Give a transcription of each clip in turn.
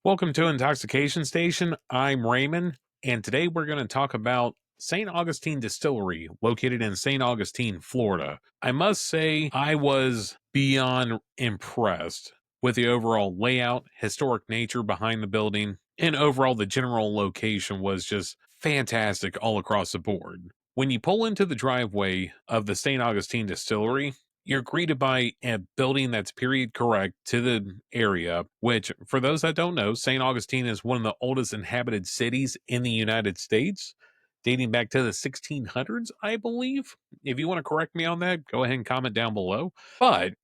Welcome to Intoxication Station. I'm Raymond, and today we're going to talk about St. Augustine Distillery, located in St. Augustine, Florida. I must say, I was beyond impressed with the overall layout, historic nature behind the building, and overall the general location was just fantastic all across the board. When you pull into the driveway of the St. Augustine Distillery, you're greeted by a building that's period correct to the area, which, for those that don't know, St. Augustine is one of the oldest inhabited cities in the United States, dating back to the 1600s, I believe. If you want to correct me on that, go ahead and comment down below. But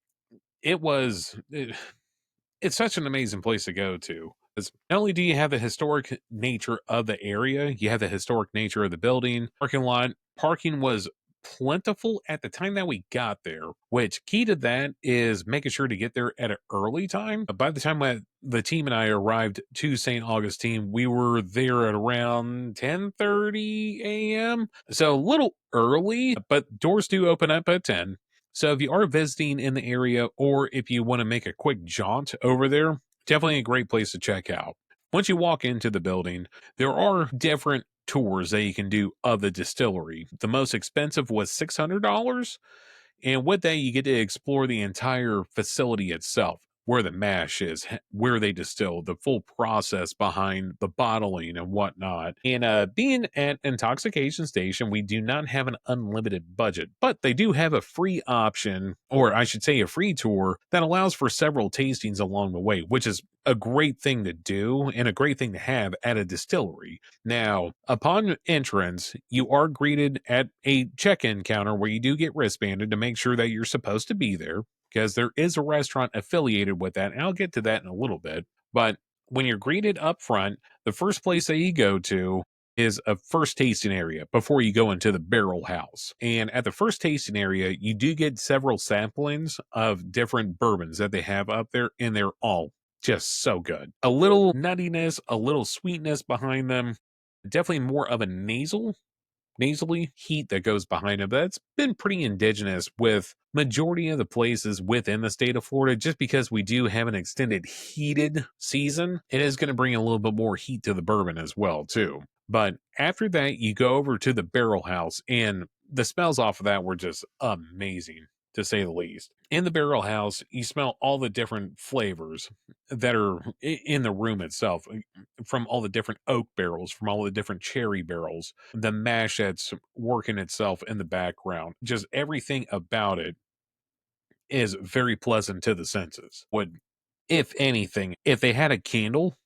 it's such an amazing place to go to. 'Cause not only do you have the historic nature of the area, you have the historic nature of the building, parking lot. Parking was plentiful at the time that we got there, which key to that is making sure to get there at an early time. By the time the team and I arrived to St. Augustine, we were there at around 10:30 a.m. So a little early, but doors do open up at 10. So if you are visiting in the area or if you want to make a quick jaunt over there, definitely a great place to check out. Once you walk into the building, there are different tours that you can do of the distillery. The most expensive was $600, and with that, you get to explore the entire facility itself, where the mash is, where they distill, the full process behind the bottling and whatnot. And being at Intoxication Station, we do not have an unlimited budget, but they do have a free option, or I should say a free tour, that allows for several tastings along the way, which is a great thing to do and a great thing to have at a distillery. Now, upon entrance, you are greeted at a check-in counter where you do get wristbanded to make sure that you're supposed to be there, because there is a restaurant affiliated with that, and I'll get to that in a little bit. But when you're greeted up front, the first place that you go to is a first tasting area before you go into the barrel house. And at the first tasting area, you do get several samplings of different bourbons that they have up there, and they're all just so good. A little nuttiness, a little sweetness behind them, definitely more of a nasally heat that goes behind it. That's been pretty indigenous with majority of the places within the state of Florida. Just because we do have an extended heated season, it is going to bring a little bit more heat to the bourbon as well too. But after that, you go over to the barrel house, and the smells off of that were just amazing, to say the least. In the barrel house, you smell all the different flavors that are in the room itself, from all the different oak barrels, from all the different cherry barrels, the mash that's working itself in the background. Just everything about it is very pleasant to the senses. Would, if anything, if they had a candle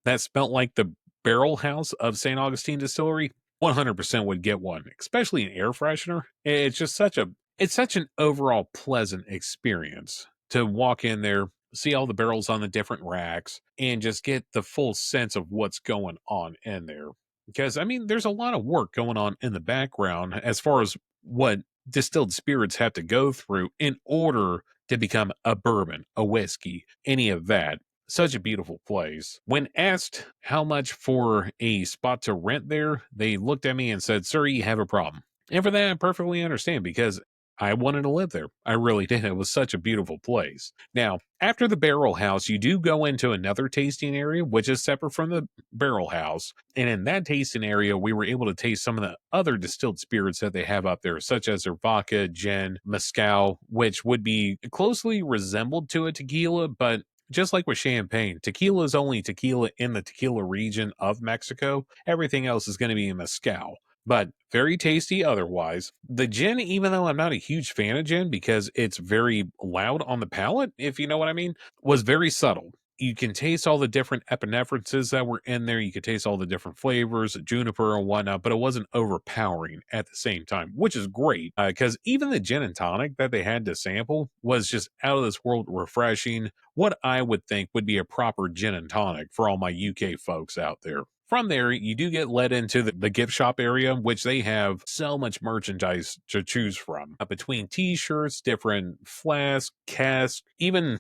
that smelled like the barrel house of St. Augustine Distillery, 100% would get one, especially an air freshener. It's such an overall pleasant experience to walk in there, see all the barrels on the different racks, and just get the full sense of what's going on in there. Because, I mean, there's a lot of work going on in the background as far as what distilled spirits have to go through in order to become a bourbon, a whiskey, any of that. Such a beautiful place. When asked how much for a spot to rent there, they looked at me and said, "Sir, you have a problem." And for that, I perfectly understand, because I wanted to live there. I really did. It was such a beautiful place. Now, after the barrel house, you do go into another tasting area, which is separate from the barrel house. And in that tasting area, we were able to taste some of the other distilled spirits that they have up there, such as their vodka, gin, mezcal, which would be closely resembled to a tequila, but just like with champagne, tequila is only tequila in the tequila region of Mexico. Everything else is going to be mezcal, but very tasty otherwise. The gin, even though I'm not a huge fan of gin because it's very loud on the palate, if you know what I mean, was very subtle. You can taste all the different epinephrances that were in there. You could taste all the different flavors, juniper and whatnot, but it wasn't overpowering at the same time, which is great, because even the gin and tonic that they had to sample was just out of this world refreshing. What I would think would be a proper gin and tonic for all my UK folks out there. From there, you do get led into the gift shop area, which they have so much merchandise to choose from, between t-shirts, different flasks, casks, even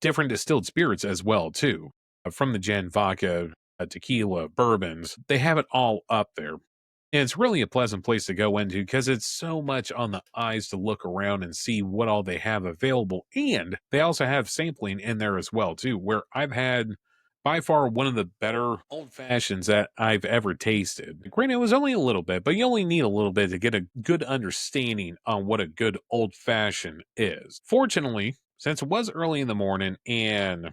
different distilled spirits as well too. From the gin, vodka, tequila, bourbons, they have it all up there. And it's really a pleasant place to go into because it's so much on the eyes to look around and see what all they have available. And they also have sampling in there as well too, where I've had by far one of the better old fashions that I've ever tasted. Granted, it was only a little bit, but you only need a little bit to get a good understanding on what a good old fashioned is. Fortunately, since it was early in the morning and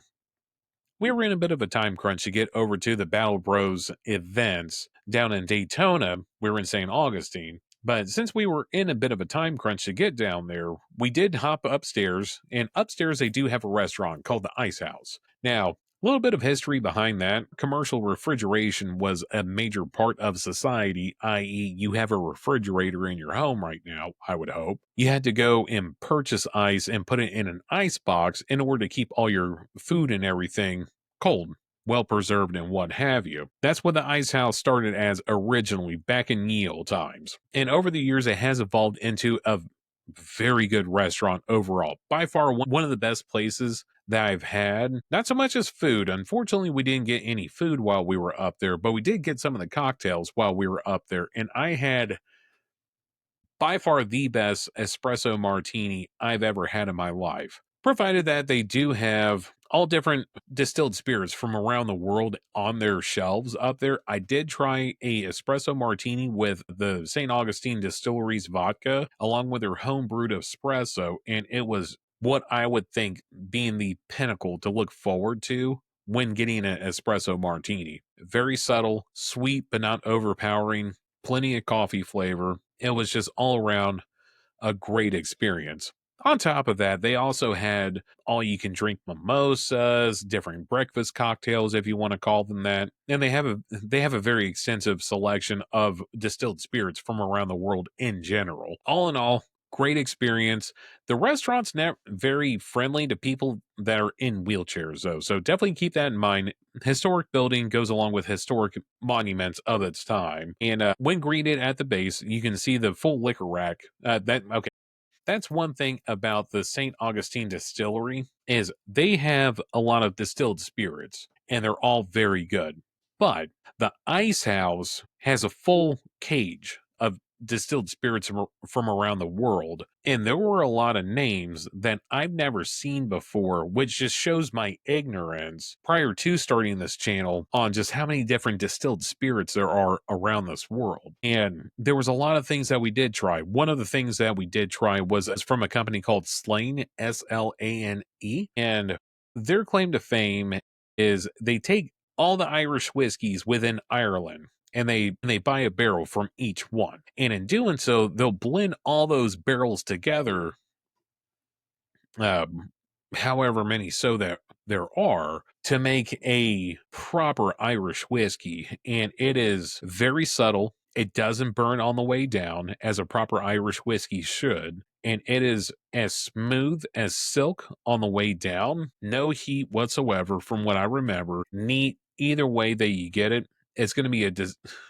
we were in a bit of a time crunch to get over to the Battle Bros events down in Daytona. We were in St. Augustine. But since we were in a bit of a time crunch to get down there, we did hop upstairs. And upstairs, they do have a restaurant called the Icehouse. Now, a little bit of history behind that. Commercial refrigeration was a major part of society, i.e., you have a refrigerator in your home right now, I would hope. You had to go and purchase ice and put it in an ice box in order to keep all your food and everything cold, well preserved, and what have you. That's what the ice house started as originally back in ye olde times. And over the years, it has evolved into a very good restaurant overall. By far, one of the best places that I've had. Not so much as food. Unfortunately, we didn't get any food while we were up there, but we did get some of the cocktails while we were up there. And I had by far the best espresso martini I've ever had in my life. Provided that they do have all different distilled spirits from around the world on their shelves up there. I did try a espresso martini with the St. Augustine Distillery's vodka along with their home brewed espresso, and it was what I would think being the pinnacle to look forward to when getting an espresso martini. Very subtle, sweet but not overpowering, plenty of coffee flavor. It was just all around a great experience. On top of that, they also had all you can drink mimosas, different breakfast cocktails if you want to call them that. And they have a very extensive selection of distilled spirits from around the world in general. All in all, great experience. The restaurant's not very friendly to people that are in wheelchairs though. So definitely keep that in mind. Historic building goes along with historic monuments of its time. And when greeted at the base, you can see the full liquor rack. That's one thing about the St. Augustine distillery is they have a lot of distilled spirits and they're all very good. But the ice house has a full cage of distilled spirits from around the world. And there were a lot of names that I've never seen before, which just shows my ignorance prior to starting this channel on just how many different distilled spirits there are around this world. And there was a lot of things that we did try. One of the things that we did try was from a company called Slane, Slane. And their claim to fame is they take all the Irish whiskeys within Ireland and they buy a barrel from each one. And in doing so, they'll blend all those barrels together, um, however many so that there are, to make a proper Irish whiskey. And it is very subtle. It doesn't burn on the way down as a proper Irish whiskey should. And it is as smooth as silk on the way down. No heat whatsoever, from what I remember. Neat either way that you get it. It's going to be a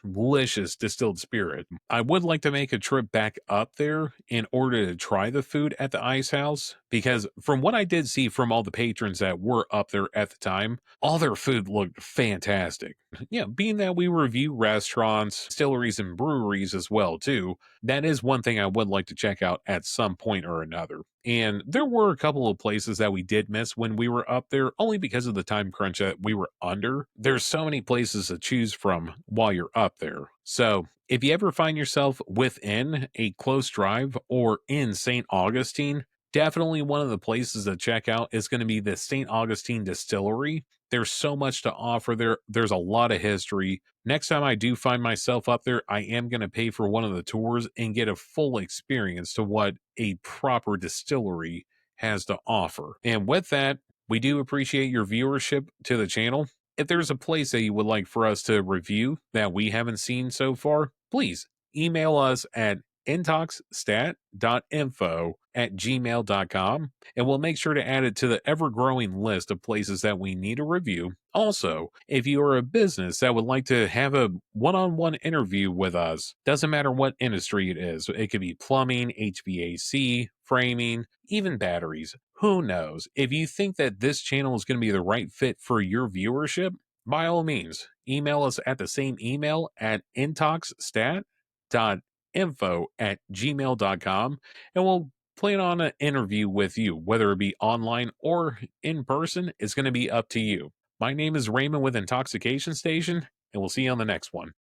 delicious distilled spirit. I would like to make a trip back up there in order to try the food at the ice house because from what I did see from all the patrons that were up there at the time, all their food looked fantastic. Yeah, being that we review restaurants, distilleries, and breweries as well too, that is one thing I would like to check out at some point or another. And there were a couple of places that we did miss when we were up there, only because of the time crunch that we were under. There's so many places to choose from while you're up there. So if you ever find yourself within a close drive or in St. Augustine, definitely one of the places to check out is going to be the St. Augustine Distillery. There's so much to offer there. There's a lot of history. Next time I do find myself up there, I am going to pay for one of the tours and get a full experience to what a proper distillery has to offer. And with that, we do appreciate your viewership to the channel. If there's a place that you would like for us to review that we haven't seen so far, please email us at intoxstat.info@gmail.com, and we'll make sure to add it to the ever-growing list of places that we need to review. Also, if you are a business that would like to have a one-on-one interview with us, doesn't matter what industry it is, it could be plumbing, HVAC, framing, even batteries, who knows? If you think that this channel is going to be the right fit for your viewership, by all means, email us at the same email at intoxstat.info@gmail.com, and we'll plan on an interview with you, whether it be online or in person. It's going to be up to you. My name is Raymond with Intoxication Station, and we'll see you on the next one.